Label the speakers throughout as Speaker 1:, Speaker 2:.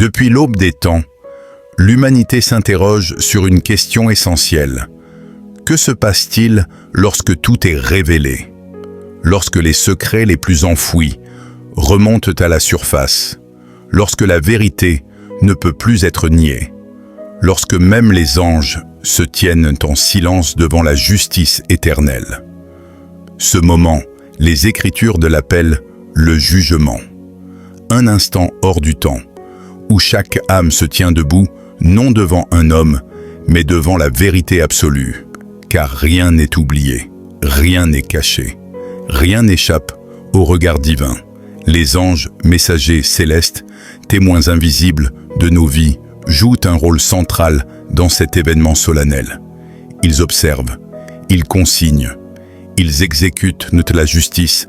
Speaker 1: Depuis l'aube des temps, l'humanité s'interroge sur une question essentielle. Que se passe-t-il lorsque tout est révélé? Lorsque les secrets les plus enfouis remontent à la surface? Lorsque la vérité ne peut plus être niée? Lorsque même les anges se tiennent en silence devant la justice éternelle? Ce moment, les Écritures l'appellent le jugement. Un instant hors du temps, où chaque âme se tient debout, non devant un homme, mais devant la vérité absolue. Car rien n'est oublié, rien n'est caché, rien n'échappe au regard divin. Les anges, messagers célestes, témoins invisibles de nos vies, jouent un rôle central dans cet événement solennel. Ils observent, ils consignent, ils exécutent la justice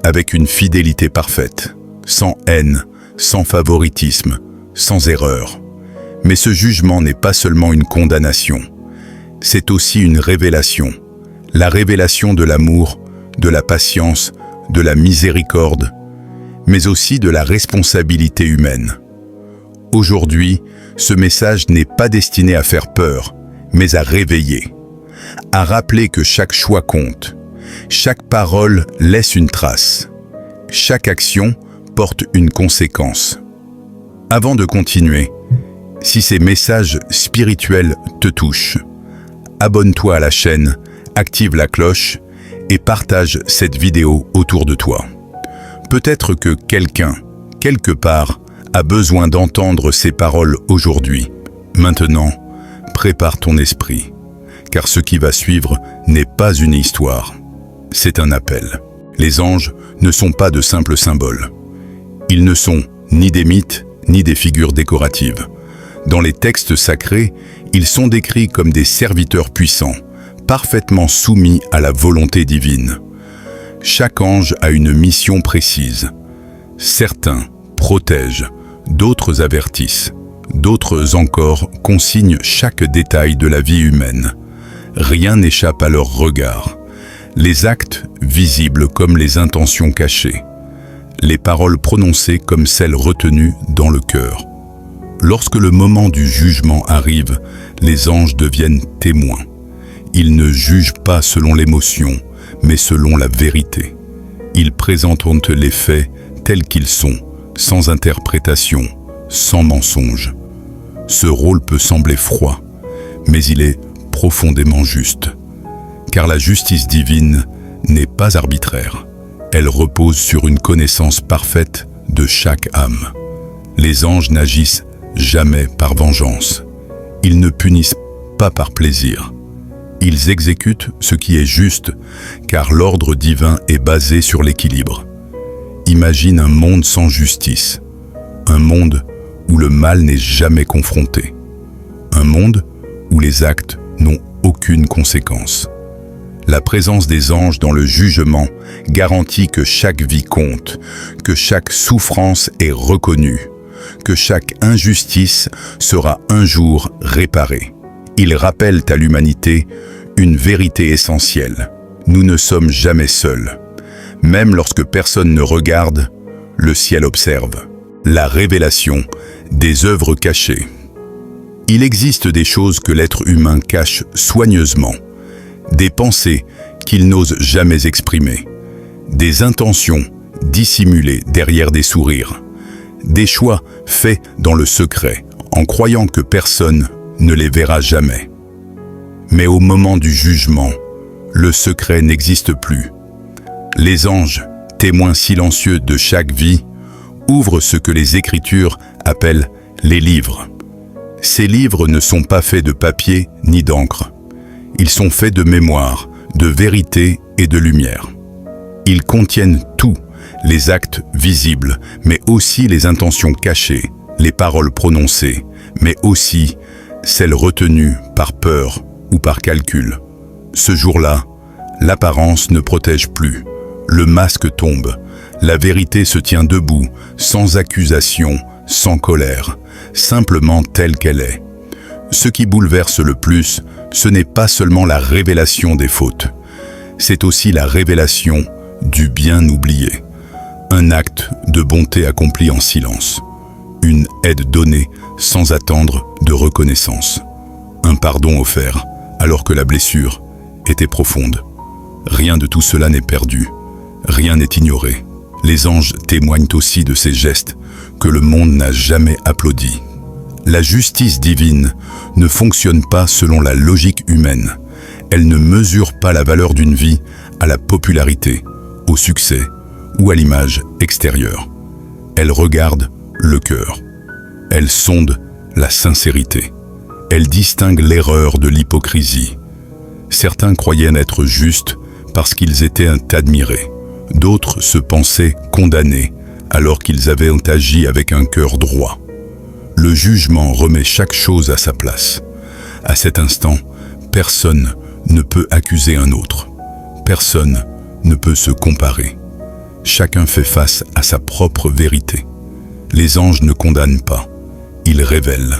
Speaker 1: avec une fidélité parfaite, sans haine, sans favoritisme, sans erreur. Mais ce jugement n'est pas seulement une condamnation, c'est aussi une révélation. La révélation de l'amour, de la patience, de la miséricorde, mais aussi de la responsabilité humaine. Aujourd'hui, ce message n'est pas destiné à faire peur, mais à réveiller, à rappeler que chaque choix compte, chaque parole laisse une trace, chaque action porte une conséquence. Avant de continuer, si ces messages spirituels te touchent, abonne-toi à la chaîne, active la cloche et partage cette vidéo autour de toi. Peut-être que quelqu'un, quelque part, a besoin d'entendre ces paroles aujourd'hui. Maintenant, prépare ton esprit, car ce qui va suivre n'est pas une histoire, c'est un appel. Les anges ne sont pas de simples symboles. Ils ne sont ni des mythes, ni des figures décoratives. Dans les textes sacrés, ils sont décrits comme des serviteurs puissants, parfaitement soumis à la volonté divine. Chaque ange a une mission précise. Certains protègent, d'autres avertissent, d'autres encore consignent chaque détail de la vie humaine. Rien n'échappe à leur regard. Les actes visibles comme les intentions cachées. Les paroles prononcées comme celles retenues dans le cœur. Lorsque le moment du jugement arrive, les anges deviennent témoins. Ils ne jugent pas selon l'émotion, mais selon la vérité. Ils présentent les faits tels qu'ils sont, sans interprétation, sans mensonge. Ce rôle peut sembler froid, mais il est profondément juste. Car la justice divine n'est pas arbitraire. Elle repose sur une connaissance parfaite de chaque âme. Les anges n'agissent jamais par vengeance. Ils ne punissent pas par plaisir. Ils exécutent ce qui est juste, car l'ordre divin est basé sur l'équilibre. Imagine un monde sans justice, un monde où le mal n'est jamais confronté, un monde où les actes n'ont aucune conséquence. La présence des anges dans le jugement garantit que chaque vie compte, que chaque souffrance est reconnue, que chaque injustice sera un jour réparée. Ils rappellent à l'humanité une vérité essentielle. Nous ne sommes jamais seuls. Même lorsque personne ne regarde, le ciel observe. La révélation des œuvres cachées. Il existe des choses que l'être humain cache soigneusement, des pensées qu'il n'ose jamais exprimer, des intentions dissimulées derrière des sourires, des choix faits dans le secret, en croyant que personne ne les verra jamais. Mais au moment du jugement, le secret n'existe plus. Les anges, témoins silencieux de chaque vie, ouvrent ce que les Écritures appellent les livres. Ces livres ne sont pas faits de papier ni d'encre. Ils sont faits de mémoire, de vérité et de lumière. Ils contiennent tout, les actes visibles, mais aussi les intentions cachées, les paroles prononcées, mais aussi celles retenues par peur ou par calcul. Ce jour-là, l'apparence ne protège plus. Le masque tombe. La vérité se tient debout, sans accusation, sans colère, simplement telle qu'elle est. Ce qui bouleverse le plus, ce n'est pas seulement la révélation des fautes, c'est aussi la révélation du bien oublié. Un acte de bonté accompli en silence. une aide donnée sans attendre de reconnaissance, un pardon offert alors que la blessure était profonde. Rien de tout cela n'est perdu, rien n'est ignoré. Les anges témoignent aussi de ces gestes que le monde n'a jamais applaudis. La justice divine ne fonctionne pas selon la logique humaine. Elle ne mesure pas la valeur d'une vie à la popularité, au succès ou à l'image extérieure. Elle regarde le cœur. Elle sonde la sincérité. Elle distingue l'erreur de l'hypocrisie. Certains croyaient n'être justes parce qu'ils étaient admirés. D'autres se pensaient condamnés alors qu'ils avaient agi avec un cœur droit. Le jugement remet chaque chose à sa place. À cet instant, personne ne peut accuser un autre. Personne ne peut se comparer. Chacun fait face à sa propre vérité. Les anges ne condamnent pas, ils révèlent,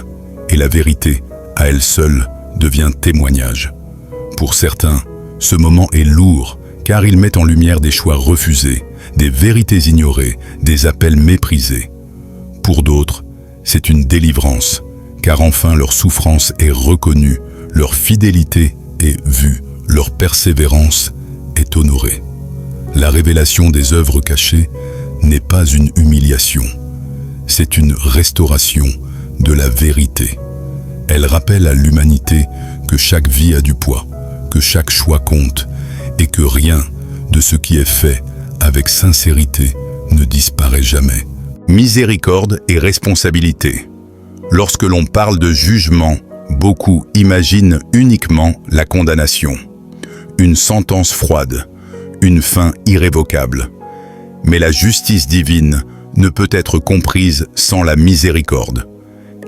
Speaker 1: et la vérité, à elle seule, devient témoignage. Pour certains, ce moment est lourd, car il met en lumière des choix refusés, des vérités ignorées, des appels méprisés. Pour d'autres, c'est une délivrance, car enfin leur souffrance est reconnue, leur fidélité est vue, leur persévérance est honorée. La révélation des œuvres cachées n'est pas une humiliation, c'est une restauration de la vérité. Elle rappelle à l'humanité que chaque vie a du poids, que chaque choix compte, et que rien de ce qui est fait avec sincérité ne disparaît jamais. Miséricorde et responsabilité. Lorsque l'on parle de jugement, beaucoup imaginent uniquement la condamnation, une sentence froide, une fin irrévocable. Mais la justice divine ne peut être comprise sans la miséricorde.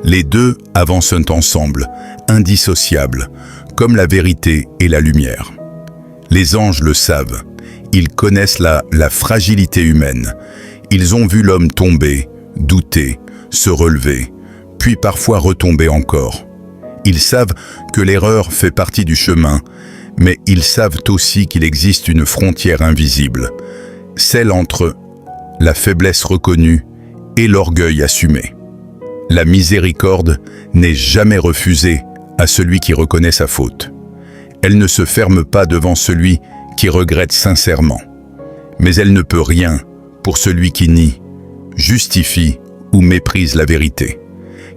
Speaker 1: Les deux avancent ensemble, indissociables, comme la vérité et la lumière. Les anges le savent, ils connaissent la fragilité humaine. Ils ont vu l'homme tomber, douter, se relever, puis parfois retomber encore. Ils savent que l'erreur fait partie du chemin, mais ils savent aussi qu'il existe une frontière invisible, celle entre la faiblesse reconnue et l'orgueil assumé. La miséricorde n'est jamais refusée à celui qui reconnaît sa faute. Elle ne se ferme pas devant celui qui regrette sincèrement. Mais elle ne peut rien pour celui qui nie, justifie ou méprise la vérité.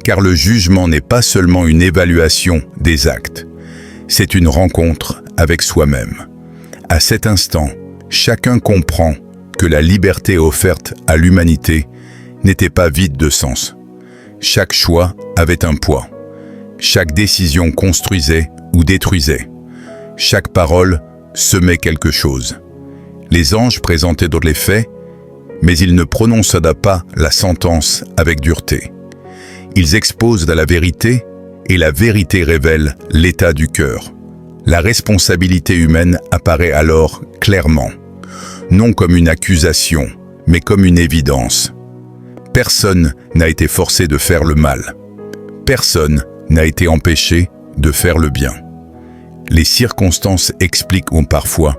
Speaker 1: Car le jugement n'est pas seulement une évaluation des actes, c'est une rencontre avec soi-même. À cet instant, chacun comprend que la liberté offerte à l'humanité n'était pas vide de sens. Chaque choix avait un poids. Chaque décision construisait ou détruisait. Chaque parole semait quelque chose. Les anges présentaient d'autres les faits, mais ils ne prononçaient pas la sentence avec dureté. Ils exposent à la vérité, et la vérité révèle l'état du cœur. La responsabilité humaine apparaît alors clairement, non comme une accusation, mais comme une évidence. Personne n'a été forcé de faire le mal. Personne n'a été empêché de faire le bien. Les circonstances expliquent parfois,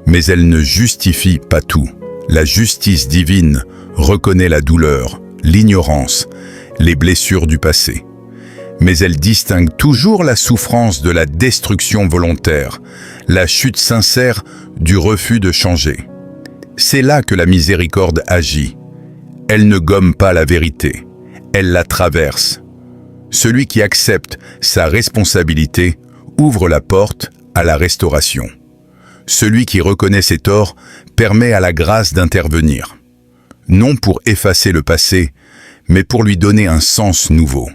Speaker 1: mais elles ne justifient pas tout. La justice divine reconnaît la douleur, l'ignorance, les blessures du passé. Mais elle distingue toujours la souffrance de la destruction volontaire, la chute sincère du refus de changer. C'est là que la miséricorde agit. Elle ne gomme pas la vérité, elle la traverse. Celui qui accepte sa responsabilité ouvre la porte à la restauration. Celui qui reconnaît ses torts permet à la grâce d'intervenir, non pour effacer le passé, mais pour lui donner un sens nouveau.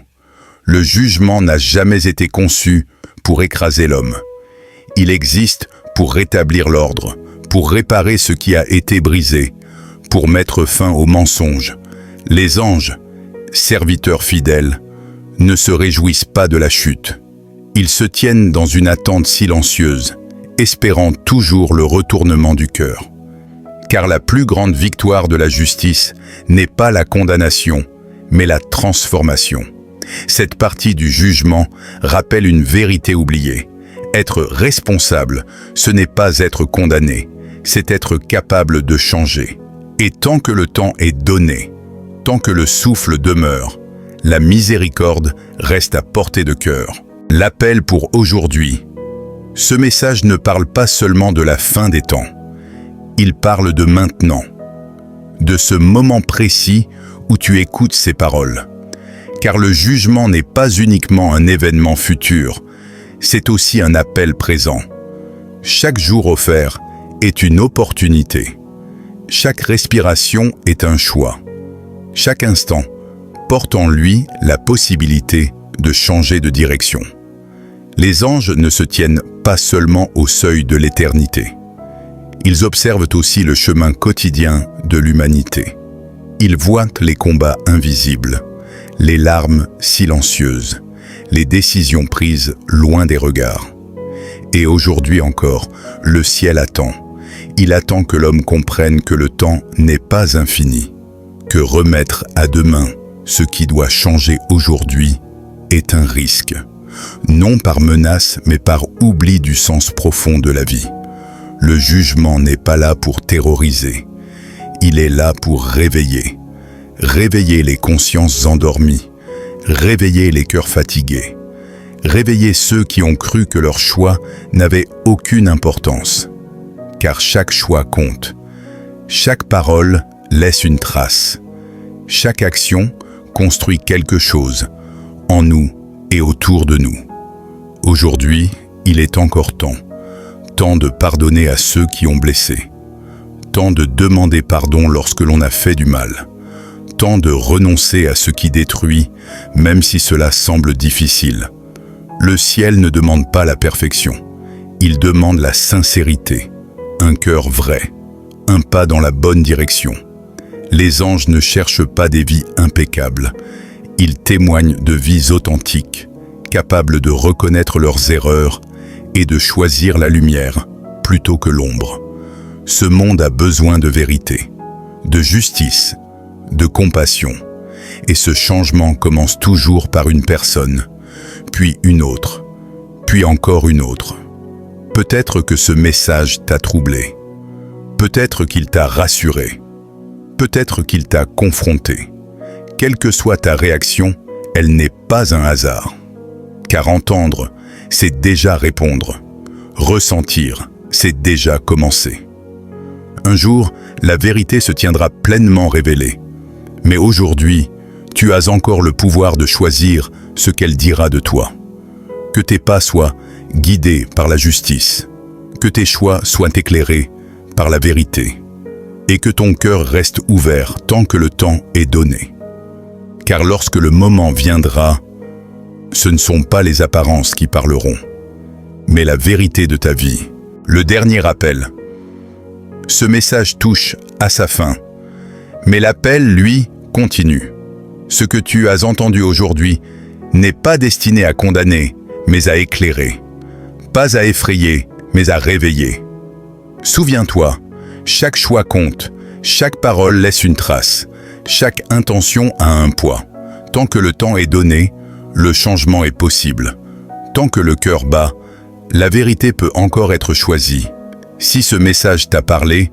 Speaker 1: Le jugement n'a jamais été conçu pour écraser l'homme. Il existe pour rétablir l'ordre, pour réparer ce qui a été brisé, pour mettre fin aux mensonges. Les anges, serviteurs fidèles, ne se réjouissent pas de la chute. Ils se tiennent dans une attente silencieuse, espérant toujours le retournement du cœur. Car la plus grande victoire de la justice n'est pas la condamnation, mais la transformation. Cette partie du jugement rappelle une vérité oubliée. Être responsable, ce n'est pas être condamné, c'est être capable de changer. Et tant que le temps est donné, Tant que le souffle demeure, la miséricorde reste à portée de cœur. L'appel pour aujourd'hui. Ce message ne parle pas seulement de la fin des temps. Il parle de maintenant, de ce moment précis où tu écoutes ces paroles. Car le jugement n'est pas uniquement un événement futur, c'est aussi un appel présent. Chaque jour offert est une opportunité. Chaque respiration est un choix. Chaque instant porte en lui la possibilité de changer de direction. Les anges ne se tiennent pas seulement au seuil de l'éternité. Ils observent aussi le chemin quotidien de l'humanité. Ils voient les combats invisibles, les larmes silencieuses, les décisions prises loin des regards. Et aujourd'hui encore, le ciel attend. Il attend que l'homme comprenne que le temps n'est pas infini, que remettre à demain ce qui doit changer aujourd'hui est un risque, non par menace mais par oubli du sens profond de la vie. Le jugement n'est pas là pour terroriser, il est là pour réveiller. Réveiller les consciences endormies, réveiller les cœurs fatigués, réveiller ceux qui ont cru que leur choix n'avait aucune importance. Car chaque choix compte, chaque parole laisse une trace, chaque action construit quelque chose, en nous et autour de nous. Aujourd'hui, il est encore temps de pardonner à ceux qui ont blessé, temps de demander pardon lorsque l'on a fait du mal, temps de renoncer à ce qui détruit, même si cela semble difficile. Le ciel ne demande pas la perfection, il demande la sincérité, un cœur vrai, un pas dans la bonne direction. Les anges ne cherchent pas des vies impeccables, ils témoignent de vies authentiques, capables de reconnaître leurs erreurs et de choisir la lumière plutôt que l'ombre. Ce monde a besoin de vérité, de justice, de compassion. Et ce changement commence toujours par une personne, puis une autre, puis encore une autre. Peut-être que ce message t'a troublé. Peut-être qu'il t'a rassuré. Peut-être qu'il t'a confronté. Quelle que soit ta réaction, elle n'est pas un hasard. Car entendre, c'est déjà répondre. Ressentir, c'est déjà commencer. Un jour, la vérité se tiendra pleinement révélée. Mais aujourd'hui, tu as encore le pouvoir de choisir ce qu'elle dira de toi. Que tes pas soient guidés par la justice, que tes choix soient éclairés par la vérité, et que ton cœur reste ouvert tant que le temps est donné. Car lorsque le moment viendra, ce ne sont pas les apparences qui parleront, mais la vérité de ta vie. Le dernier appel. Ce message touche à sa fin, mais l'appel, lui, continue. Ce que tu as entendu aujourd'hui n'est pas destiné à condamner, mais à éclairer. Pas à effrayer, mais à réveiller. Souviens-toi, chaque choix compte, chaque parole laisse une trace, chaque intention a un poids. Tant que le temps est donné, le changement est possible. Tant que le cœur bat, la vérité peut encore être choisie. Si ce message t'a parlé,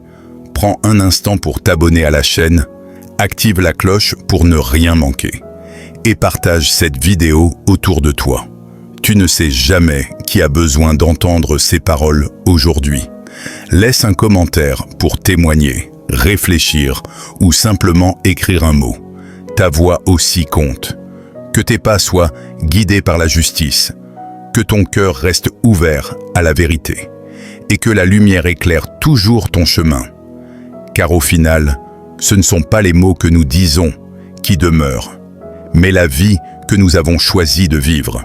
Speaker 1: prends un instant pour t'abonner à la chaîne, active la cloche pour ne rien manquer et partage cette vidéo autour de toi. Tu ne sais jamais qui a besoin d'entendre ces paroles aujourd'hui. Laisse un commentaire pour témoigner, réfléchir ou simplement écrire un mot. Ta voix aussi compte. Que tes pas soient guidés par la justice, que ton cœur reste ouvert à la vérité et que la lumière éclaire toujours ton chemin. Car au final, ce ne sont pas les mots que nous disons qui demeurent, mais la vie que nous avons choisi de vivre.